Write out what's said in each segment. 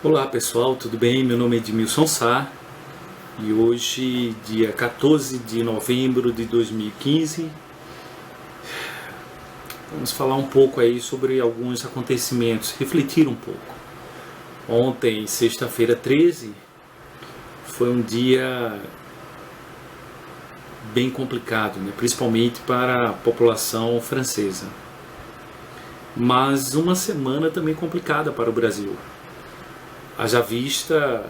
Olá pessoal, tudo bem? Meu nome é Edmilson Sá e hoje, dia 14 de novembro de 2015, vamos falar um pouco aí sobre alguns acontecimentos, refletir um pouco. Ontem, sexta-feira 13, foi um dia bem complicado, né? Principalmente para a população francesa, mas uma semana também complicada para o Brasil. Haja vista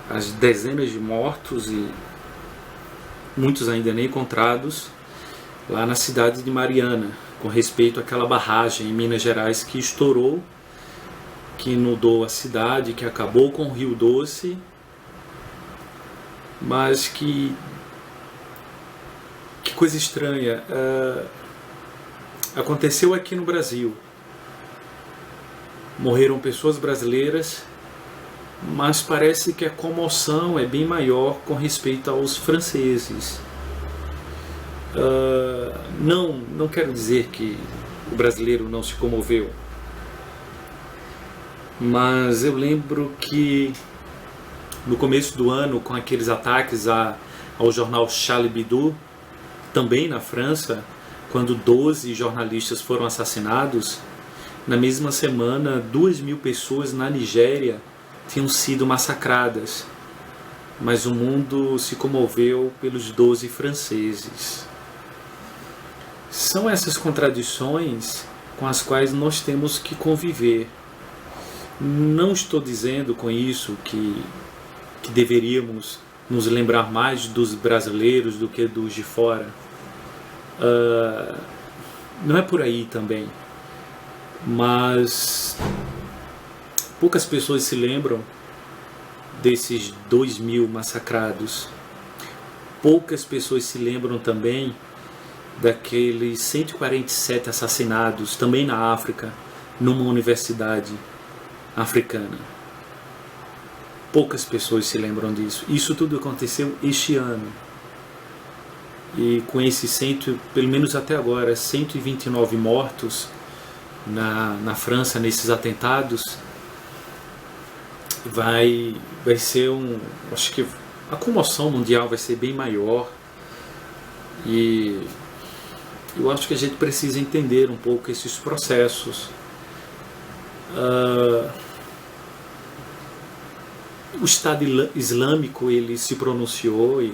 as dezenas de mortos e muitos ainda nem encontrados lá na cidade de Mariana, com respeito àquela barragem em Minas Gerais que estourou, que inundou a cidade, que acabou com o Rio Doce, mas que coisa estranha, aconteceu aqui no Brasil. Morreram pessoas brasileiras, mas parece que a comoção é bem maior com respeito aos franceses. Não quero dizer que o brasileiro não se comoveu, mas eu lembro que no começo do ano, com aqueles ataques ao jornal Charlie Hebdo, também na França, quando 12 jornalistas foram assassinados, na mesma semana 2.000 pessoas na Nigéria tinham sido massacradas, mas o mundo se comoveu pelos 12 franceses. São essas contradições com as quais nós temos que conviver. Não estou dizendo com isso que deveríamos nos lembrar mais dos brasileiros do que dos de fora. Não é por aí também. Mas poucas pessoas se lembram desses 2.000 massacrados. Poucas pessoas se lembram também daqueles 147 assassinados, também na África, numa universidade africana. Poucas pessoas se lembram disso. Isso tudo aconteceu este ano. E com esses pelo menos até agora, 129 mortos na França nesses atentados, vai ser acho que a comoção mundial vai ser bem maior, e eu acho que a gente precisa entender um pouco esses processos. O Estado Islâmico, ele se pronunciou e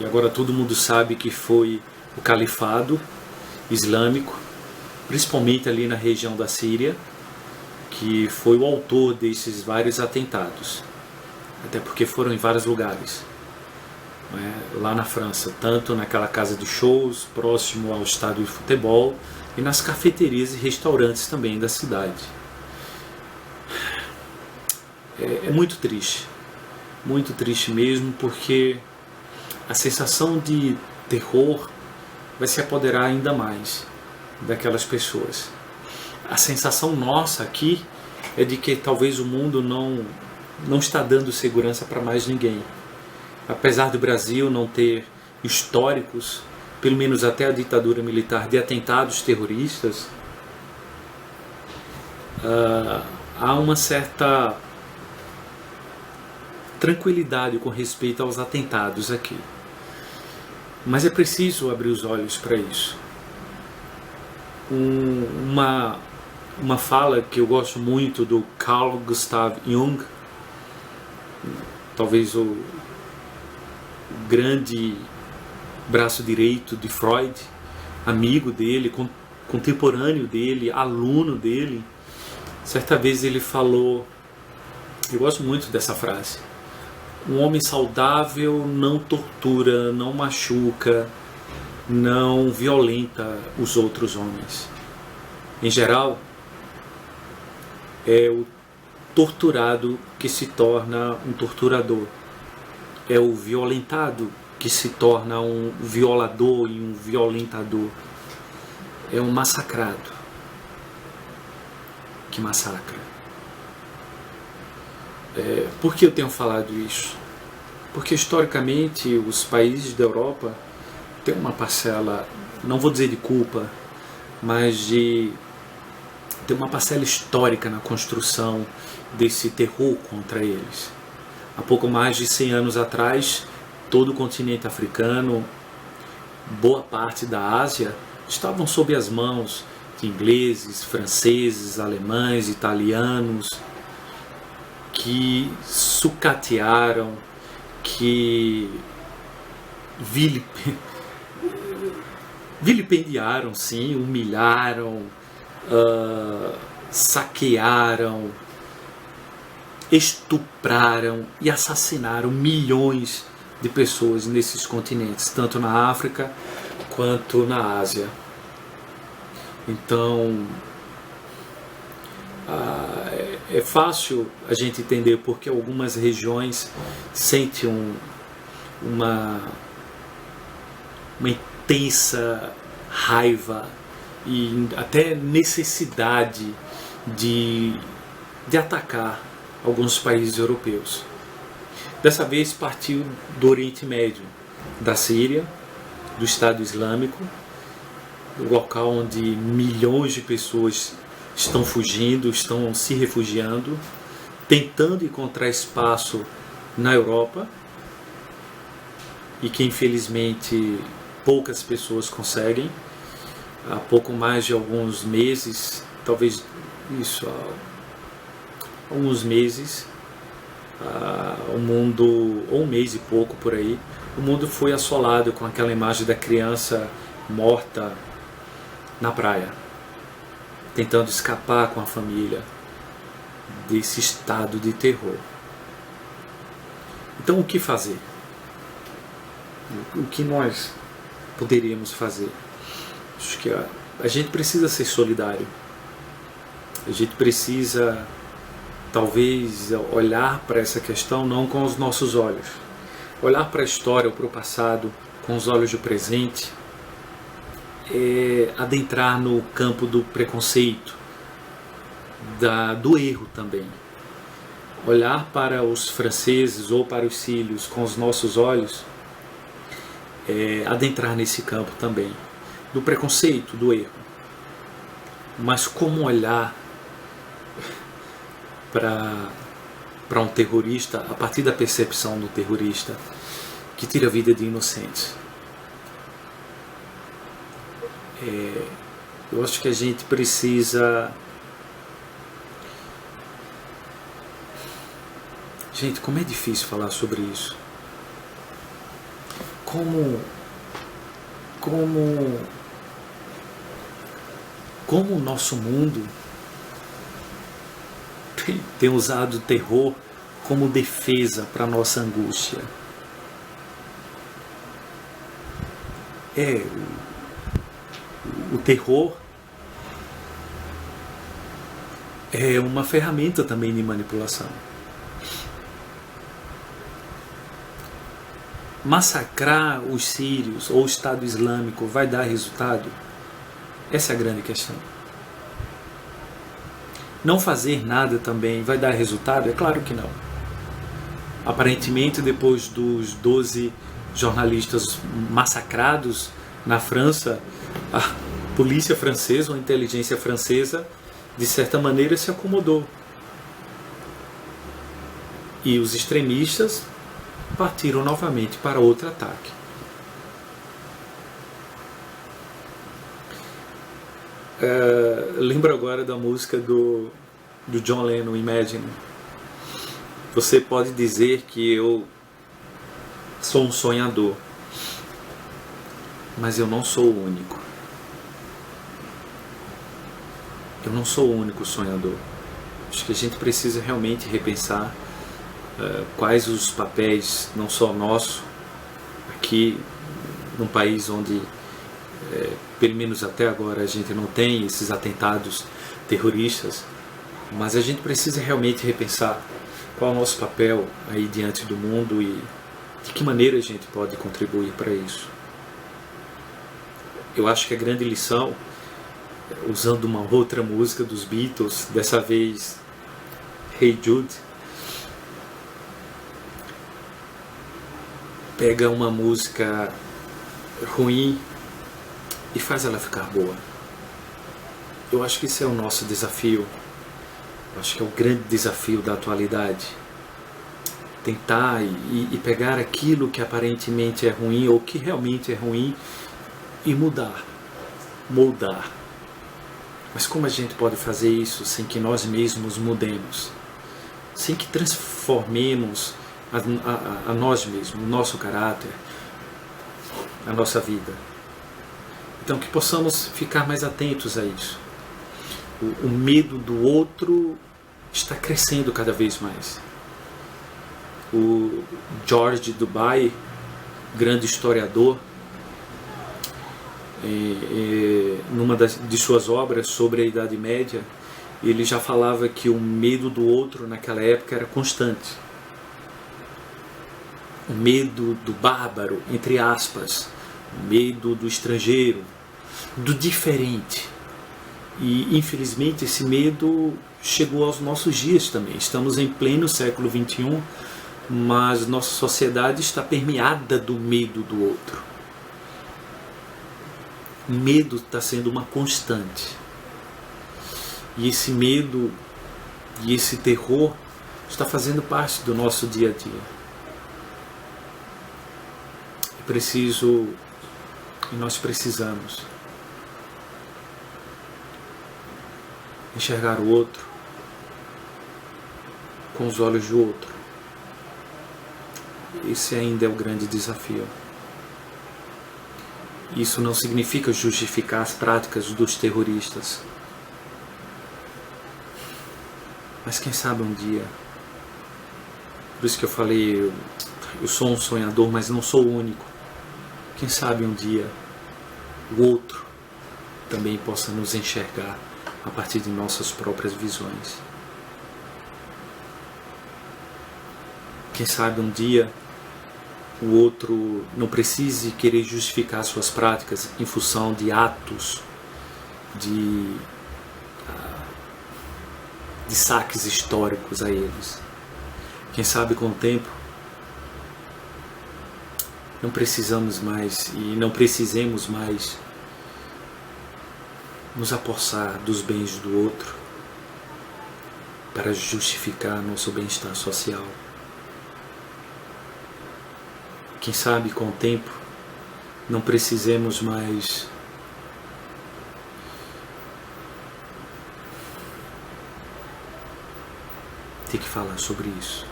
agora todo mundo sabe que foi o Califado Islâmico, principalmente ali na região da Síria, que foi o autor desses vários atentados, até porque foram em vários lugares, né? Lá na França, tanto naquela casa de shows próximo ao estádio de futebol e nas cafeterias e restaurantes também da cidade. É muito triste mesmo, porque a sensação de terror vai se apoderar ainda mais daquelas pessoas. A sensação nossa aqui é de que talvez o mundo não está dando segurança para mais ninguém. Apesar do Brasil não ter históricos, pelo menos até a ditadura militar, de atentados terroristas, há uma certa tranquilidade com respeito aos atentados aqui. Mas é preciso abrir os olhos para isso. Uma fala que eu gosto muito do Carl Gustav Jung, talvez o grande braço direito de Freud, amigo dele, contemporâneo dele, aluno dele. Certa vez ele falou, eu gosto muito dessa frase: um homem saudável não tortura, não machuca, não violenta os outros homens. Em geral, é o torturado que se torna um torturador. É o violentado que se torna um violador e um violentador. É um massacrado que massacra. Por que eu tenho falado isso? Porque historicamente os países da Europa têm uma parcela, não vou dizer de culpa, mas de tem uma parcela histórica na construção desse terror contra eles. Há pouco mais de 100 anos atrás, todo o continente africano, boa parte da Ásia, estavam sob as mãos de ingleses, franceses, alemães, italianos, que sucatearam, que vilipendiaram, sim, humilharam, saquearam, estupraram e assassinaram milhões de pessoas nesses continentes, tanto na África quanto na Ásia. Então, é fácil a gente entender porque algumas regiões sentem uma intensa raiva e até necessidade de atacar alguns países europeus. Dessa vez partiu do Oriente Médio, da Síria, do Estado Islâmico, o local onde milhões de pessoas estão fugindo, estão se refugiando, tentando encontrar espaço na Europa, e que infelizmente poucas pessoas conseguem. Há pouco mais de alguns meses, talvez isso, há alguns meses, o mundo, ou um mês e pouco por aí, o mundo foi assolado com aquela imagem da criança morta na praia, tentando escapar com a família desse estado de terror. Então, o que fazer? O que nós poderíamos fazer? Acho que a gente precisa ser solidário. A gente precisa, talvez, olhar para essa questão não com os nossos olhos. Olhar para a história ou para o passado com os olhos do presente, adentrar no campo do preconceito, do erro também. Olhar para os franceses ou para os sírios com os nossos olhos, adentrar nesse campo também, do preconceito, do erro. Mas como olhar para um terrorista a partir da percepção do terrorista que tira a vida de inocentes? Eu acho que a gente precisa... Gente, como é difícil falar sobre isso. Como o nosso mundo tem usado o terror como defesa para a nossa angústia. O terror é uma ferramenta também de manipulação. Massacrar os sírios ou o Estado Islâmico vai dar resultado? Essa é a grande questão. Não fazer nada também vai dar resultado? É claro que não. Aparentemente, depois dos 12 jornalistas massacrados na França, a polícia francesa ou a inteligência francesa, de certa maneira, se acomodou. E os extremistas partiram novamente para outro ataque. Lembro agora da música do John Lennon, Imagine. Você pode dizer que eu sou um sonhador, mas eu não sou o único. Eu não sou o único sonhador. Acho que a gente precisa realmente repensar quais os papéis, não só nosso, aqui num país onde, pelo menos até agora, a gente não tem esses atentados terroristas, mas a gente precisa realmente repensar qual é o nosso papel aí diante do mundo e de que maneira a gente pode contribuir para isso. Eu acho que a grande lição, usando uma outra música dos Beatles, dessa vez Hey Jude, pega uma música ruim e faz ela ficar boa. eu acho que esse é o nosso desafio. Eu acho que é o grande desafio da atualidade. Tentar e pegar aquilo que aparentemente é ruim ou que realmente é ruim e mudar, moldar. Mas como a gente pode fazer isso sem que nós mesmos mudemos? Sem que transformemos a nós mesmos, o nosso caráter, a nossa vida. Então que possamos ficar mais atentos a isso. O medo do outro está crescendo cada vez mais. O George Dubai, grande historiador, numa de suas obras sobre a Idade Média, ele já falava que o medo do outro naquela época era constante. O medo do bárbaro, entre aspas, o medo do estrangeiro, do diferente. E infelizmente esse medo chegou aos nossos dias também. Estamos em pleno século XXI, mas nossa sociedade está permeada do medo do outro. O medo está sendo uma constante. E esse medo e esse terror está fazendo parte do nosso dia a dia. Nós precisamos enxergar o outro com os olhos do outro. Esse ainda é o grande desafio. Isso não significa justificar as práticas dos terroristas. Mas quem sabe um dia, por isso que eu falei, eu sou um sonhador, mas não sou o único. Quem sabe um dia o outro também possa nos enxergar a partir de nossas próprias visões. Quem sabe um dia o outro não precise querer justificar suas práticas em função de atos, de saques históricos a eles. Quem sabe com o tempo não precisamos mais e não precisemos mais nos apossar dos bens do outro para justificar nosso bem-estar social. Quem sabe com o tempo não precisemos mais ter que falar sobre isso.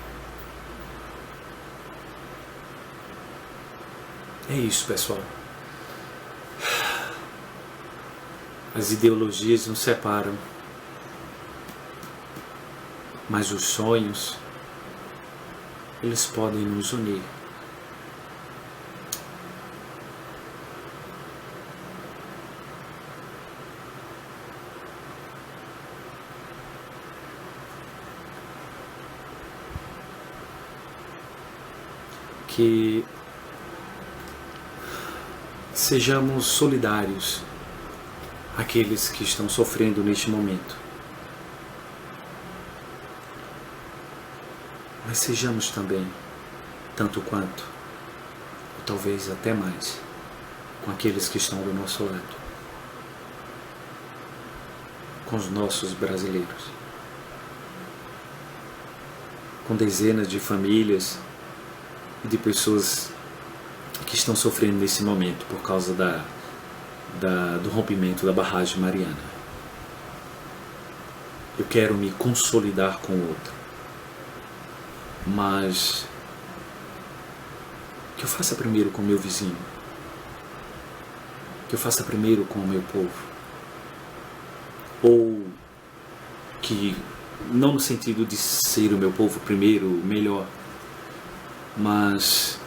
É isso, pessoal. As ideologias nos separam, mas os sonhos, eles podem nos unir. Que sejamos solidários àqueles que estão sofrendo neste momento. Mas sejamos também, tanto quanto, ou talvez até mais, com aqueles que estão do nosso lado, com os nossos brasileiros, com dezenas de famílias e de pessoas que estão sofrendo nesse momento por causa do rompimento da barragem Mariana. Eu quero me consolidar com o outro, mas que eu faça primeiro com o meu vizinho, que eu faça primeiro com o meu povo, ou que, não no sentido de ser o meu povo primeiro, melhor, mas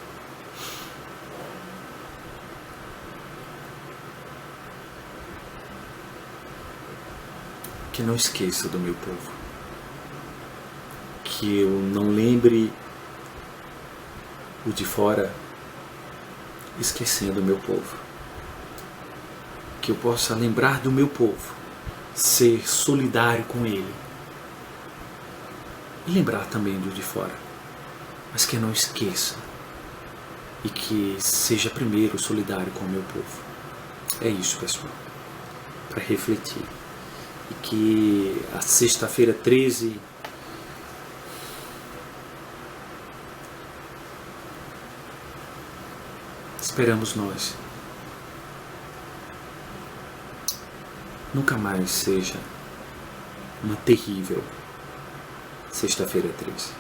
que não esqueça do meu povo, que eu não lembre o de fora esquecendo o meu povo, que eu possa lembrar do meu povo, ser solidário com ele e lembrar também do de fora, mas que eu não esqueça e que seja primeiro solidário com o meu povo. É isso, pessoal, para refletir. e que a sexta-feira 13 esperamos nós nunca mais seja uma terrível sexta-feira 13.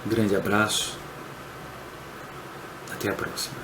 Um grande abraço, até a próxima.